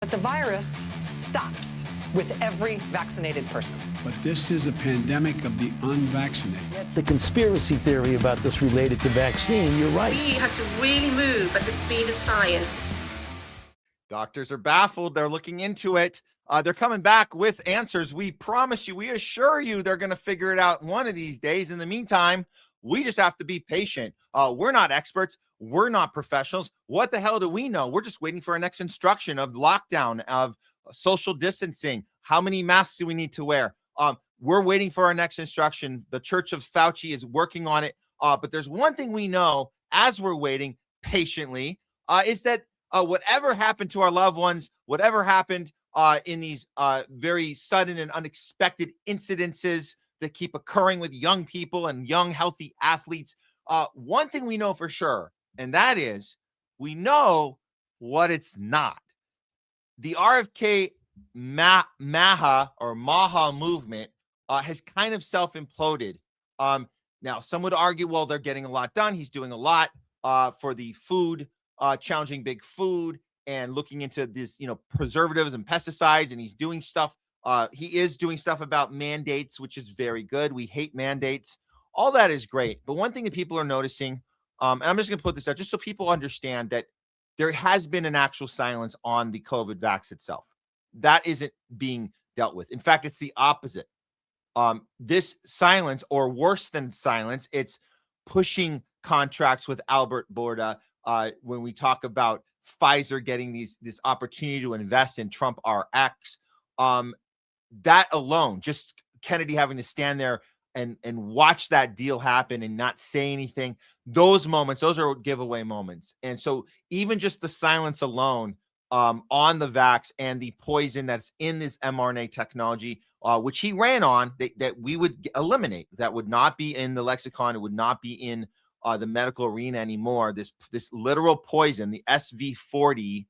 But the virus stops with every vaccinated person. But this is a pandemic of the unvaccinated. The conspiracy theory about this related to vaccine, you're right. We had to really move at the speed of science. Doctors are baffled. They're looking into it. They're coming back with answers. We promise you, we assure you they're going to figure it out one of these days. In the meantime, we just have to be patient. We're not experts. We're not professionals. What the hell do we know? We're just waiting for our next instruction of lockdown, of social distancing. How many masks do we need to wear? We're waiting for our next instruction. The Church of Fauci is working on it. But there's one thing we know as we're waiting patiently is that whatever happened to our loved ones, whatever happened in these very sudden and unexpected incidences that keep occurring with young people and young, healthy athletes, one thing we know for sure, and that is we know what it's not. The RFK MAHA or MAHA movement has kind of self-imploded. Now, some would argue, well, they're getting a lot done. He's doing a lot for the food, challenging big food and looking into this, preservatives and pesticides, and he's doing stuff. He is doing stuff about mandates, which is very good. We hate mandates. All that is great. But one thing that people are noticing, and I'm just going to put this out just so people understand that there has been an actual silence on the COVID vax itself. That isn't being dealt with. In fact, it's the opposite. This silence, or worse than silence, it's pushing contracts with Albert Bourla. When we talk about Pfizer getting this opportunity to invest in Trump RX, that alone, just Kennedy having to stand there and watch that deal happen and not say anything, those moments, those are giveaway moments. And so even just the silence alone on the vax and the poison that's in this mRNA technology, which he ran on, that we would eliminate, that would not be in the lexicon, it would not be in the medical arena anymore. This literal poison, the SV40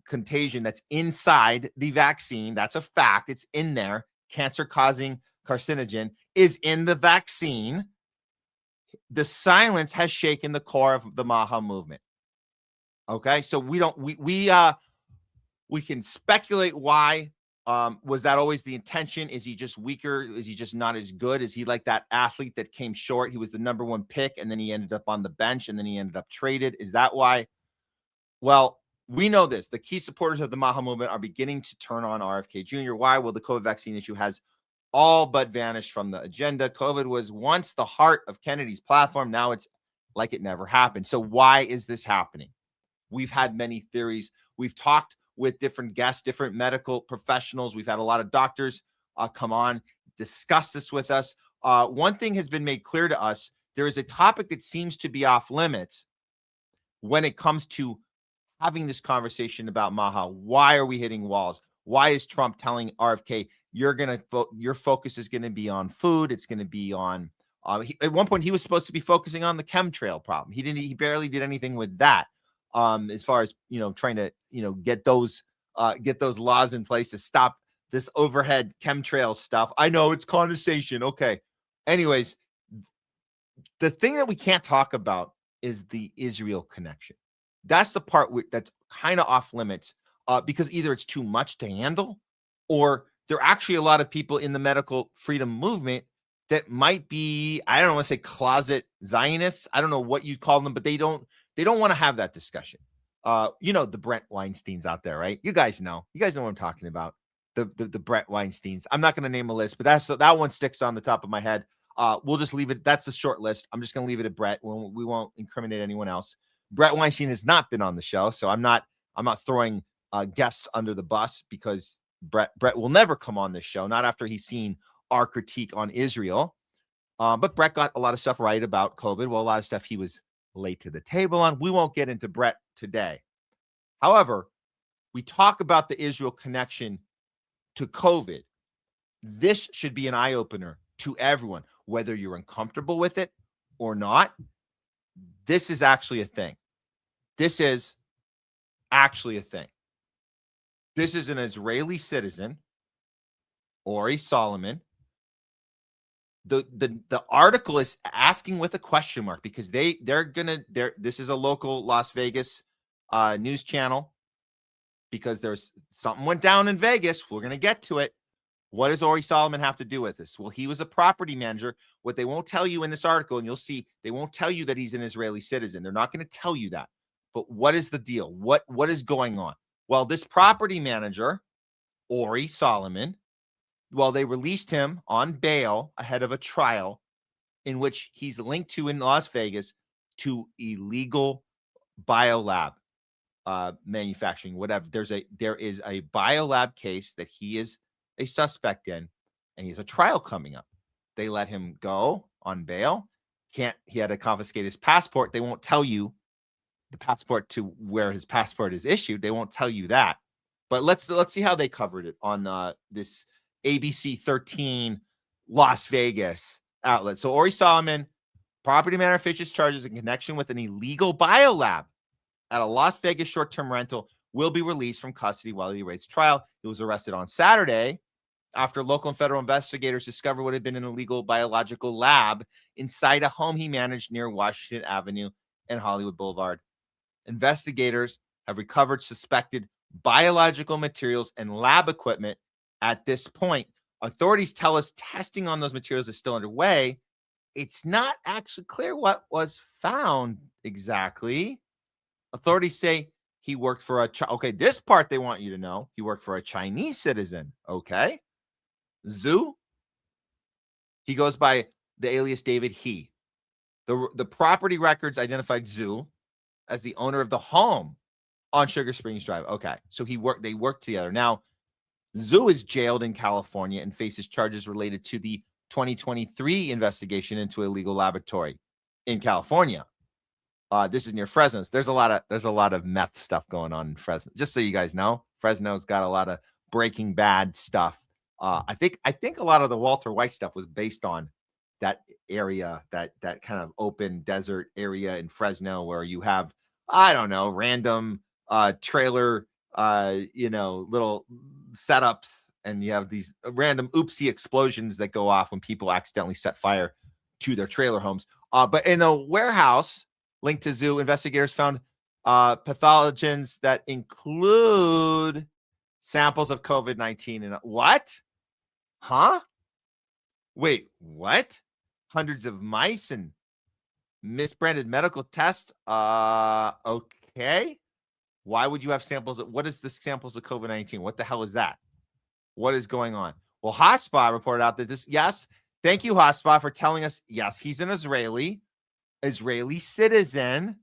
contagion that's inside the vaccine, that's a fact. It's in there. Cancer-causing carcinogen is in the vaccine. The silence has shaken the core of the MAHA movement. Okay, so we can speculate why. Was that always the intention? Is he just weaker? Is he just not as good? Is he like that athlete that came short? He was the number one pick, and then he ended up on the bench, and then he ended up traded. Is that why? Well, we know this. The key supporters of the MAHA movement are beginning to turn on RFK Jr. Why? Well, the COVID vaccine issue has all but vanished from the agenda. COVID was once the heart of Kennedy's platform. Now it's like it never happened. So why is this happening? We've had many theories. We've talked with different guests, different medical professionals. We've had a lot of doctors come on, discuss this with us. One thing has been made clear to us. There is a topic that seems to be off limits when it comes to having this conversation about MAHA. Why are we hitting walls? Why is Trump telling RFK, your focus is going to be on food? It's going to be on, at one point he was supposed to be focusing on the chemtrail problem. He barely did anything with that. As far as, trying to, get those laws in place to stop this overhead chemtrail stuff. I know it's condensation. Okay. Anyways, the thing that we can't talk about is the Israel connection. That's the part that's kind of off limits because either it's too much to handle, or there are actually a lot of people in the medical freedom movement that might be, I don't want to say closet Zionists. I don't know what you call them, but they don't want to have that discussion. The Brett Weinsteins out there, right? You guys know what I'm talking about. The Brett Weinsteins. I'm not going to name a list, but that one sticks on the top of my head. We'll just leave it. That's the short list. I'm just going to leave it at Brett. We won't incriminate anyone else. Brett Weinstein has not been on the show, so I'm not throwing guests under the bus, because Brett will never come on this show, not after he's seen our critique on Israel. But Brett got a lot of stuff right about COVID. Well, a lot of stuff he was late to the table on. We won't get into Brett today. However, we talk about the Israel connection to COVID. This should be an eye-opener to everyone, whether you're uncomfortable with it or not. This is actually a thing. This is actually a thing. This is an Israeli citizen, Ori Solomon. The article is asking with a question mark, because this is a local Las Vegas news channel. because there's something went down in Vegas. We're going to get to it. What does Ori Solomon have to do with this? Well, he was a property manager. What they won't tell you in this article, and you'll see, they won't tell you that he's an Israeli citizen. They're not going to tell you that. But what is the deal? What is going on? Well, this property manager, Ori Solomon, well, they released him on bail ahead of a trial in which he's linked to in Las Vegas to illegal biolab manufacturing, whatever. There is a biolab case that he is a suspect in, and he has a trial coming up. They let him go on bail. He had to confiscate his passport. They won't tell you the passport to where his passport is issued. They won't tell you that. But let's see how they covered it on this ABC 13 Las Vegas outlet. So Ori Solomon, property manager, faces charges in connection with an illegal biolab at a Las Vegas short-term rental, will be released from custody while he awaits trial. He was arrested on Saturday after local and federal investigators discovered what had been an illegal biological lab inside a home he managed near Washington Avenue and Hollywood Boulevard. Investigators have recovered suspected biological materials and lab equipment at this point. Authorities tell us testing on those materials is still underway. It's not actually clear what was found exactly. Authorities say he worked for okay, this part they want you to know. He worked for a Chinese citizen, okay? Zhu. He goes by the alias David He. The property records identified Zhu as the owner of the home on Sugar Springs Drive. Okay, so they worked together. Now, Zhu is jailed in California and faces charges related to the 2023 investigation into a illegal laboratory in California. This is near Fresno. There's a lot of meth stuff going on in Fresno. Just so you guys know, Fresno's got a lot of Breaking Bad stuff. I think a lot of the Walter White stuff was based on that area, that kind of open desert area in Fresno where you have, I don't know, random trailer, little setups, and you have these random oopsie explosions that go off when people accidentally set fire to their trailer homes. But in a warehouse linked to Zhu, investigators found pathogens that include samples of COVID-19. And what? Huh? Wait, what? Hundreds of mice and misbranded medical tests. Okay. Why would you have samples? What is the samples of COVID-19? What the hell is that? What is going on? Well, Hotspot reported out that this, yes, thank you, Hotspot, for telling us, yes, he's an Israeli citizen.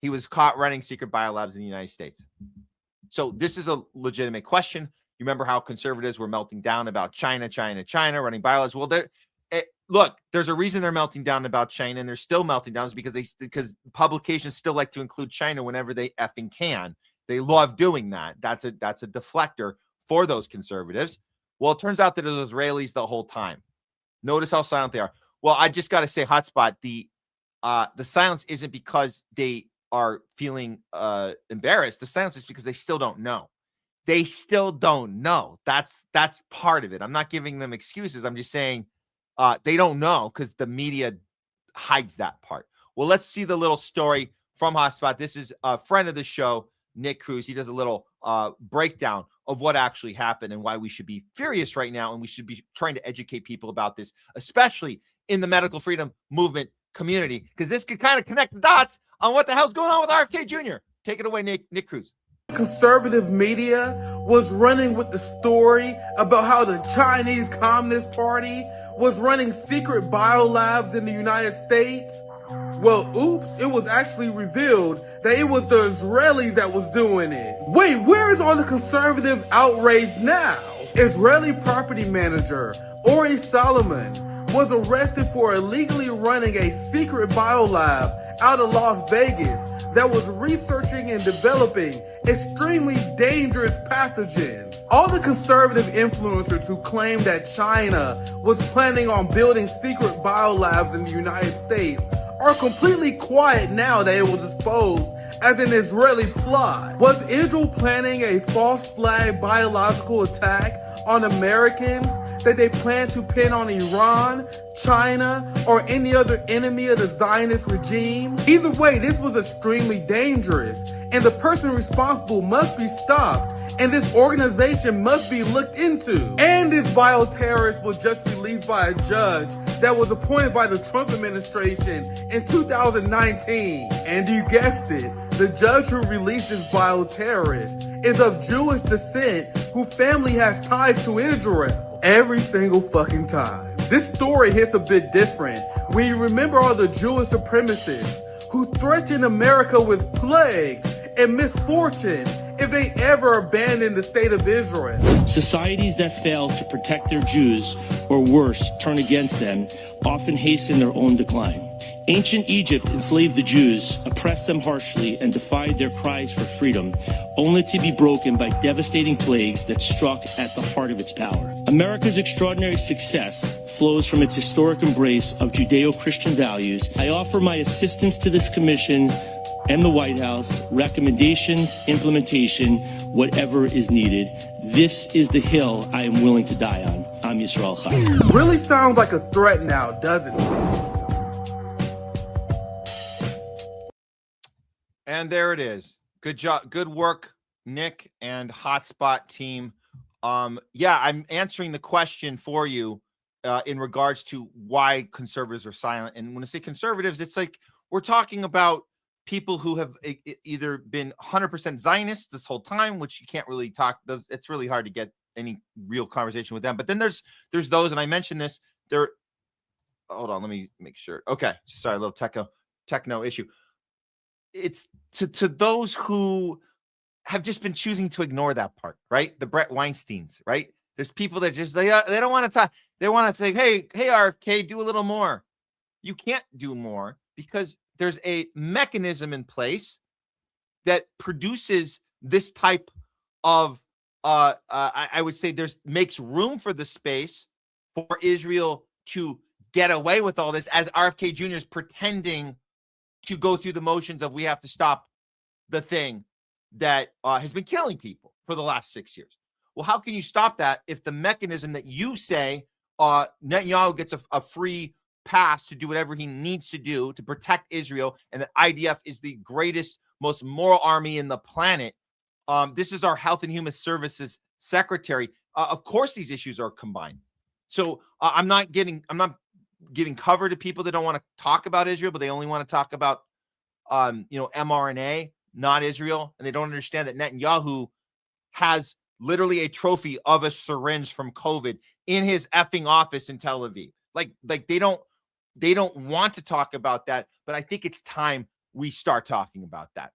He was caught running secret biolabs in the United States. So this is a legitimate question. You remember how conservatives were melting down about China running biolabs? Well, look, there's a reason they're melting down about China, and they're still melting down, is because publications still like to include China whenever they effing can. They love doing that. That's a deflector for those conservatives. Well, it turns out that it was Israelis the whole time. Notice how silent they are. Well, I just got to say, Hotspot, the silence isn't because they are feeling embarrassed. The silence is because they still don't know. They still don't know. That's part of it. I'm not giving them excuses. I'm just saying they don't know because the media hides that part. Well, let's see the little story from Hotspot. This is a friend of the show, Nick Cruz. He does a little breakdown of what actually happened and why we should be furious right now, and we should be trying to educate people about this, especially in the medical freedom movement community, because this could kind of connect the dots on what the hell's going on with RFK Jr. Take it away, Nick Cruz. Conservative media was running with the story about how the Chinese Communist Party was running secret biolabs in the United States. Well, oops, it was actually revealed that it was the Israelis that was doing it. Wait, where is all the conservative outrage now? Israeli property manager Ori Solomon was arrested for illegally running a secret biolab out of Las Vegas that was researching and developing extremely dangerous pathogens. All the conservative influencers who claim that China was planning on building secret biolabs in the United States are completely quiet now that it was exposed as an Israeli plot. Was Israel planning a false flag biological attack on Americans that they plan to pin on Iran, China, or any other enemy of the Zionist regime? Either way, this was extremely dangerous, and the person responsible must be stopped, and this organization must be looked into. And this bioterrorist was just released by a judge that was appointed by the Trump administration in 2019. And you guessed it, the judge who released this bioterrorist is of Jewish descent, whose family has ties to Israel. Every single fucking time. This story hits a bit different when you remember all the Jewish supremacists who threatened America with plagues and misfortune if they ever abandon the state of Israel. Societies that fail to protect their Jews, or worse, turn against them, often hasten their own decline. Ancient Egypt enslaved the Jews, oppressed them harshly, and defied their cries for freedom, only to be broken by devastating plagues that struck at the heart of its power. America's extraordinary success flows from its historic embrace of Judeo-Christian values. I offer my assistance to this commission and the White House, recommendations, implementation, whatever is needed. This is the hill I am willing to die on. I'm Yisrael Chai. Really sounds like a threat now, doesn't it? And there it is. Good job. Good work, Nick and Hotspot team. Yeah, I'm answering the question for you in regards to why conservatives are silent. And when I say conservatives, it's like we're talking about people who have either been 100% Zionist this whole time, which you can't really talk. It's really hard to get any real conversation with them. But then there's those, and I mentioned this. Hold on, let me make sure. Okay, sorry, a little techno issue. It's to those who have just been choosing to ignore that part, right? The Brett Weinsteins, right? There's people that just they don't want to talk. They want to say, hey, RFK, do a little more. You can't do more because there's a mechanism in place that produces this type of I would say makes room for the space for Israel to get away with all this, as RFK Jr. is pretending to go through the motions of we have to stop the thing that has been killing people for the last 6 years. Well, how can you stop that if the mechanism that you say Netanyahu gets a free pass to do whatever he needs to do to protect Israel, and that IDF is the greatest, most moral army in the planet? This is our Health and Human Services Secretary. Of course, these issues are combined. So I'm not giving cover to people that don't want to talk about Israel, but they only want to talk about mRNA, not Israel, and they don't understand that Netanyahu has literally a trophy of a syringe from COVID in his effing office in Tel Aviv. Like they don't want to talk about that, but I think it's time we start talking about that.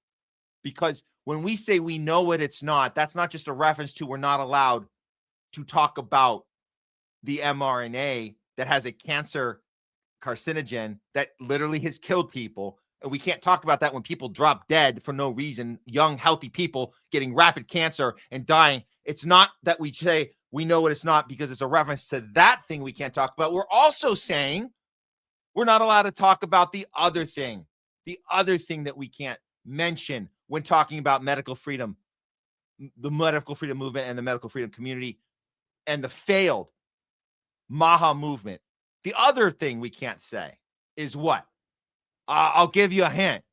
Because when we say we know what it's not, that's not just a reference to we're not allowed to talk about the mRNA that has a cancer carcinogen that literally has killed people. And we can't talk about that when people drop dead for no reason, young, healthy people getting rapid cancer and dying. It's not that we say we know what it's not because it's a reference to that thing we can't talk about. We're also saying we're not allowed to talk about the other thing that we can't mention when talking about medical freedom, the medical freedom movement and the medical freedom community, and the failed MAHA movement. The other thing we can't say is what? I'll give you a hint.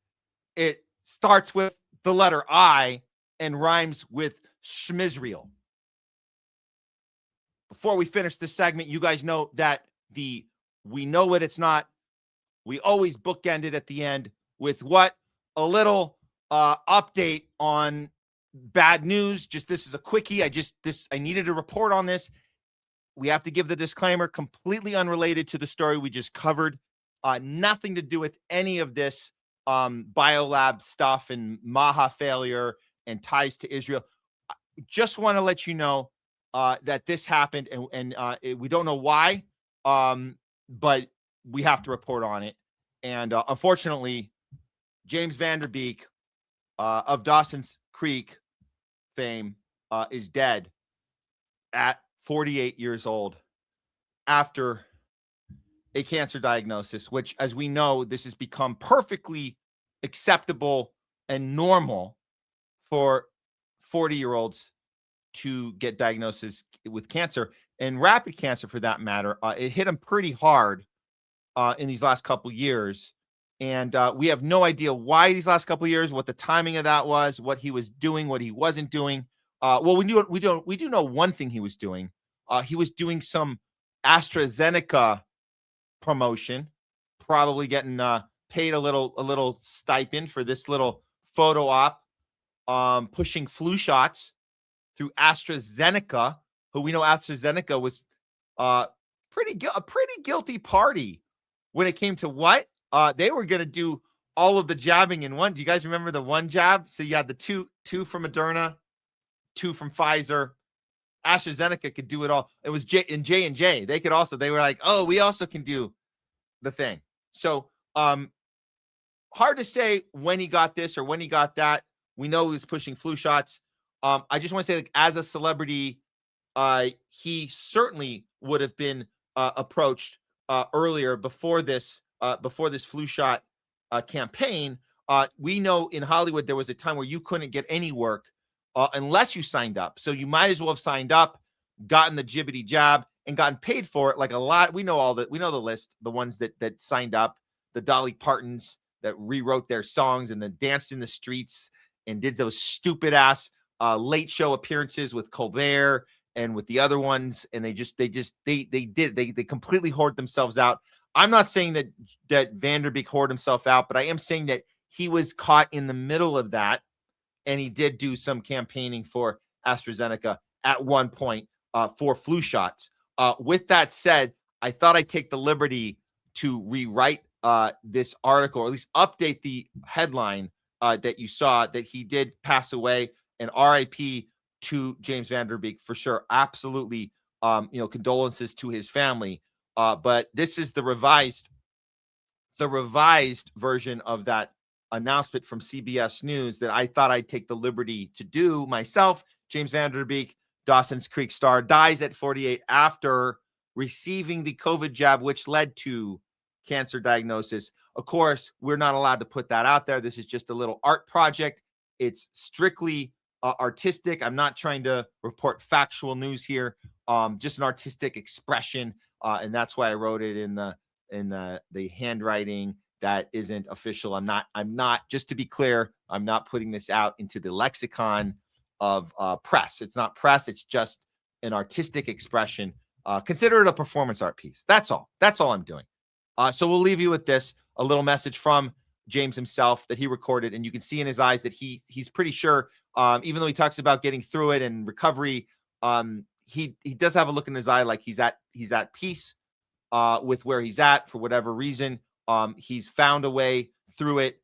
It starts with the letter I and rhymes with Schmizrael. Before we finish this segment, you guys know that we know what it's not. We always bookend it at the end with what? A little update on bad news. This is a quickie. I needed to report on this. We have to give the disclaimer, completely unrelated to the story we just covered. Nothing to do with any of this biolab stuff and MAHA failure and ties to Israel. Just want to let you know that this happened, and we don't know why, but we have to report on it. And unfortunately, James Van Der Beek of Dawson's Creek fame is dead at 48 years old after a cancer diagnosis, which, as we know, this has become perfectly acceptable and normal for 40-year-olds to get diagnosis with cancer, and rapid cancer for that matter. It hit him pretty hard in these last couple years. And we have no idea why these last couple of years, what the timing of that was, what he was doing, what he wasn't doing. Well, we do know one thing he was doing. He was doing some AstraZeneca promotion, probably getting paid a little stipend for this little photo op, pushing flu shots through AstraZeneca, who we know AstraZeneca was a pretty guilty party when it came to what they were going to do all of the jabbing in one. Do you guys remember the one jab? So you had the two from Moderna, 2 from Pfizer. AstraZeneca could do it all. It was J&J. They were like, oh, we also can do the thing. So hard to say when he got this or when he got that. We know he was pushing flu shots. I just want to say, like, as a celebrity, he certainly would have been approached earlier before this flu shot campaign. We know in Hollywood there was a time where you couldn't get any work unless you signed up. So you might as well have signed up, gotten the jibbity jab, and gotten paid for it. Like a lot, we know the list, the ones that signed up, the Dolly Partons that rewrote their songs and then danced in the streets and did those stupid ass late show appearances with Colbert and with the other ones, and they completely hoard themselves out. I'm not saying that Vanderbeek hoarded himself out, but I am saying that he was caught in the middle of that, and he did do some campaigning for AstraZeneca at one point for flu shots. With that said, I thought I'd take the liberty to rewrite this article, or at least update the headline that you saw, that he did pass away, and RIP to James Vanderbeek for sure. Absolutely, condolences to his family. But this is the revised version of that announcement from CBS News that I thought I'd take the liberty to do myself. James Vanderbeek, Dawson's Creek star, dies at 48 after receiving the COVID jab, which led to cancer diagnosis. Of course, we're not allowed to put that out there. This is just a little art project. It's strictly artistic. I'm not trying to report factual news here. Just an artistic expression. And that's why I wrote it in the handwriting that isn't official. I'm not, just to be clear, I'm not putting this out into the lexicon of press. It's not press. It's just an artistic expression. Consider it a performance art piece. That's all I'm doing. So we'll leave you with this, a little message from James himself that he recorded, and you can see in his eyes that he's pretty sure, even though he talks about getting through it and recovery, he does have a look in his eye like he's at peace with where he's at for whatever reason. He's found a way through it,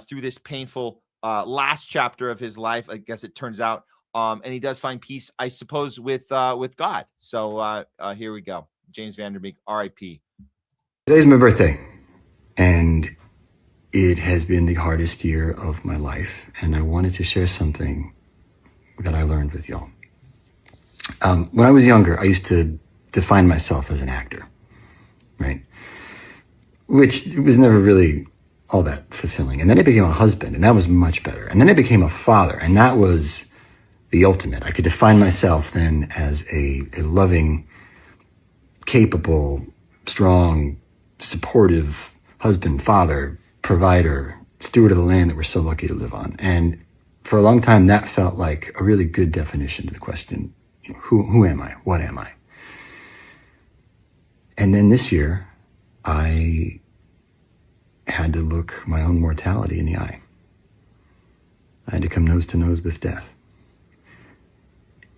through this painful last chapter of his life, I guess it turns out, and he does find peace, I suppose, with God. So here we go. James Vanderbeek, R.I.P. Today's my birthday, and it has been the hardest year of my life, and I wanted to share something that I learned with y'all. When I was younger, I used to define myself as an actor, right? Which was never really all that fulfilling. And then I became a husband, and that was much better. And then I became a father, and that was the ultimate. I could define myself then as a loving, capable, strong, supportive husband, father, provider, steward of the land that we're so lucky to live on. And for a long time, that felt like a really good definition to the question, who am I? What am I? And then this year, I had to look my own mortality in the eye. I had to come nose to nose with death.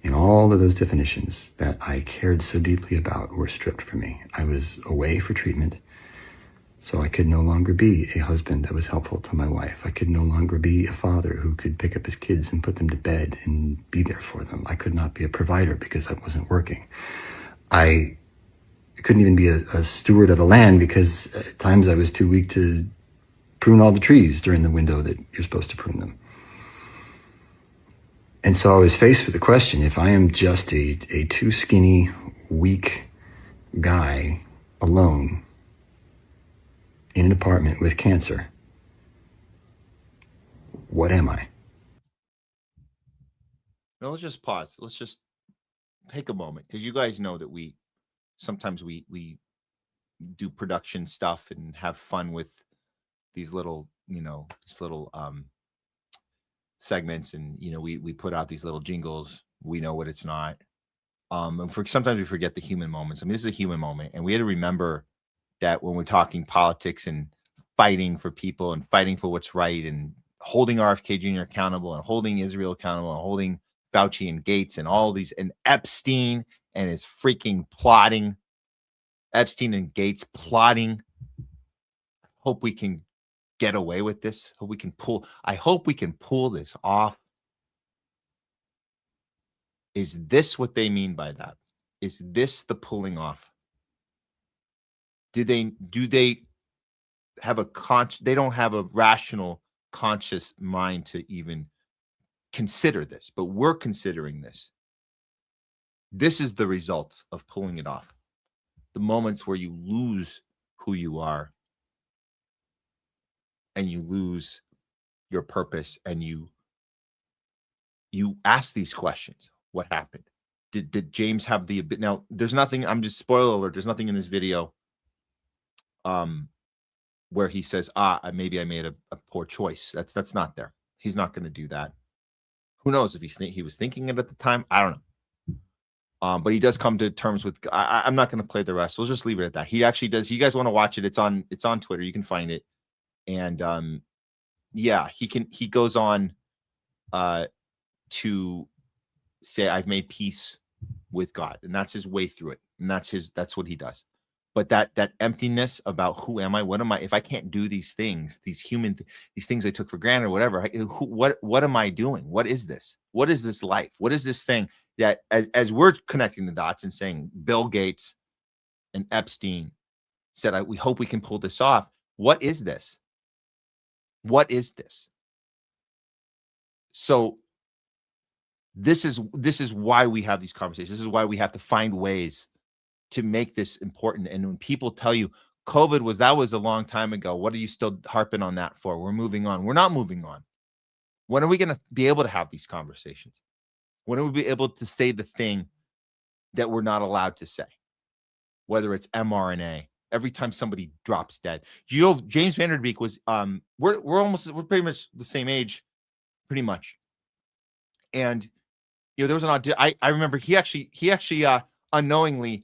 And all of those definitions that I cared so deeply about were stripped from me. I was away for treatment, so I could no longer be a husband that was helpful to my wife. I could no longer be a father who could pick up his kids and put them to bed and be there for them. I could not be a provider because I wasn't working. I couldn't even be a steward of the land because at times I was too weak to prune all the trees during the window that you're supposed to prune them. And so I was faced with the question, if I am just a too skinny, weak guy alone in an apartment with cancer, what am I? No, let's just pause. Let's just take a moment, because you guys know that sometimes we do production stuff and have fun with little segments, and we put out these little jingles. We know what it's not. And sometimes we forget the human moments. I mean, this is a human moment, and we had to remember that when we're talking politics and fighting for people and fighting for what's right and holding RFK Jr. accountable and holding Israel accountable and holding Fauci and Gates and all these, and Epstein and his freaking plotting, Epstein and Gates plotting. Hope we can get away with this. I hope we can pull this off. Is this what they mean by that? Is this the pulling off? Do they have they don't have a rational, conscious mind to even consider this, but we're considering this. This is the result of pulling it off. The moments where you lose who you are and you lose your purpose, and you ask these questions. What happened? Did James have the, now there's nothing, I'm just spoiler alert, there's nothing in this video where he says, maybe I made a poor choice. That's not there. He's not going to do that. Who knows if he was thinking it at the time? I don't know. But he does come to terms with, I'm not going to play the rest. We'll just leave it at that. He actually does. You guys want to watch it? It's on Twitter. You can find it. And yeah, he goes on to say, I've made peace with God, and that's his way through it. And that's what he does. But that emptiness about who am I? What am I? If I can't do these things, these things I took for granted or whatever, what am I doing? What is this? What is this life? What is this thing that, as we're connecting the dots and saying Bill Gates and Epstein said, we hope we can pull this off. What is this? What is this? So this is why we have these conversations. This is why we have to find ways to make this important. And when people tell you that was a long time ago, what are you still harping on that for? We're moving on. We're not moving on. When are we going to be able to have these conversations? When are we be able to say the thing that we're not allowed to say? Whether it's mRNA, every time somebody drops dead. James Van Der Beek was, we're pretty much the same age, pretty much. And, there was an audition. I remember he actually unknowingly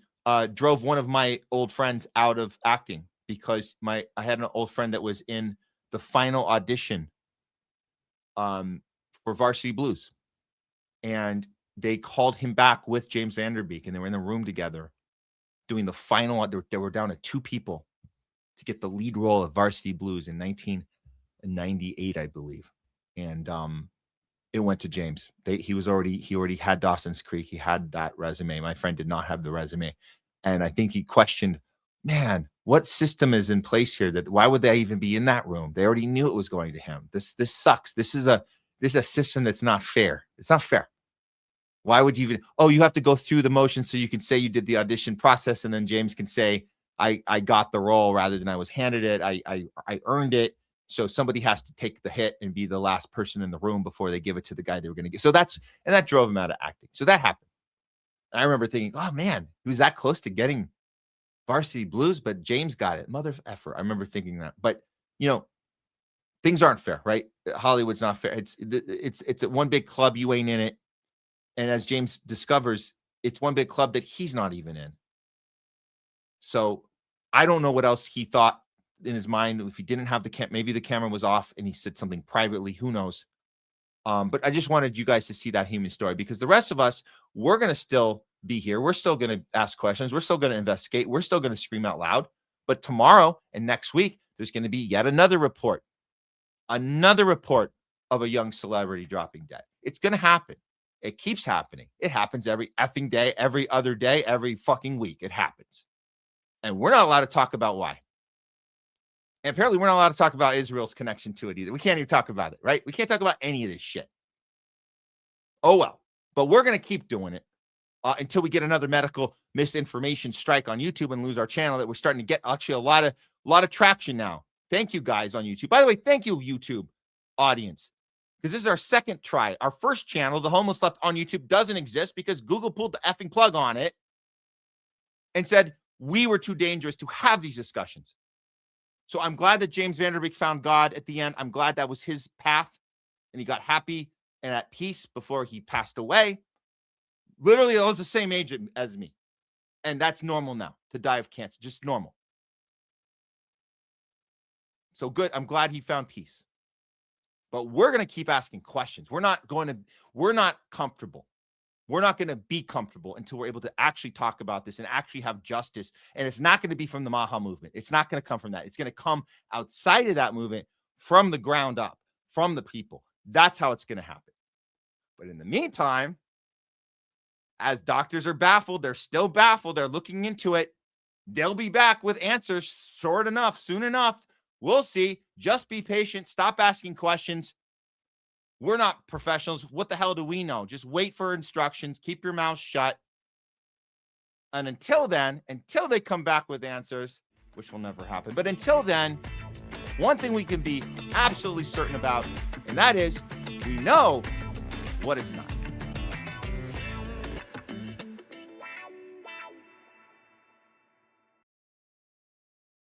drove one of my old friends out of acting because I had an old friend that was in the final audition for Varsity Blues, and they called him back with James Van Der Beek, and they were in the room together doing the final. They were down to 2 people to get the lead role of Varsity Blues in 1998, I believe, and it went to James. He already had Dawson's Creek. He had that resume. My friend did not have the resume. And I think he questioned, man, what system is in place here? Why would they even be in that room? They already knew it was going to him. This sucks. This is a system that's not fair. It's not fair. Why would you even, you have to go through the motion so you can say you did the audition process, and then James can say, I got the role rather than I was handed it. I earned it. So somebody has to take the hit and be the last person in the room before they give it to the guy they were going to get. So that drove him out of acting. So that happened. And I remember thinking, oh man, he was that close to getting Varsity Blues, but James got it. Mother effer. I remember thinking that. But things aren't fair, right? Hollywood's not fair. It's one big club. You ain't in it. And as James discovers, it's one big club that he's not even in. So I don't know what else he thought in his mind. If he didn't have maybe the camera was off and he said something privately, who knows? But I just wanted you guys to see that human story, because the rest of us, we're going to still be here. We're still going to ask questions. We're still going to investigate. We're still going to scream out loud. But tomorrow and next week, there's going to be yet another report of a young celebrity dropping dead. It's going to happen. It keeps happening. It happens every effing day, every other day, every fucking week. It happens. And we're not allowed to talk about why. And apparently we're not allowed to talk about Israel's connection to it either. We can't even talk about it, right? We can't talk about any of this shit. Oh, well. But we're going to keep doing it until we get another medical misinformation strike on YouTube and lose our channel that we're starting to get actually a lot of traction now. Thank you guys on YouTube. By the way, thank you, YouTube audience, because this is our second try. Our first channel, The Homeless Left on YouTube, doesn't exist because Google pulled the effing plug on it and said we were too dangerous to have these discussions. So I'm glad that James Van Der Beek found God at the end. I'm glad that was his path and he got happy and at peace before he passed away. Literally, I was the same age as me. And that's normal now to die of cancer, just normal. So good. I'm glad he found peace. But we're going to keep asking questions. We're not comfortable. We're not going to be comfortable until we're able to actually talk about this and actually have justice. And it's not going to be from the MAHA movement. It's not going to come from that. It's going to come outside of that movement, from the ground up, from the people. That's how it's going to happen. But in the meantime, as doctors are baffled, they're still baffled. They're looking into it. They'll be back with answers soon enough. We'll see. Just be patient. Stop asking questions. We're not professionals. What the hell do we know? Just wait for instructions. Keep your mouth shut. And until then, until they come back with answers, which will never happen, but until then, one thing we can be absolutely certain about, and that is we know what it's not.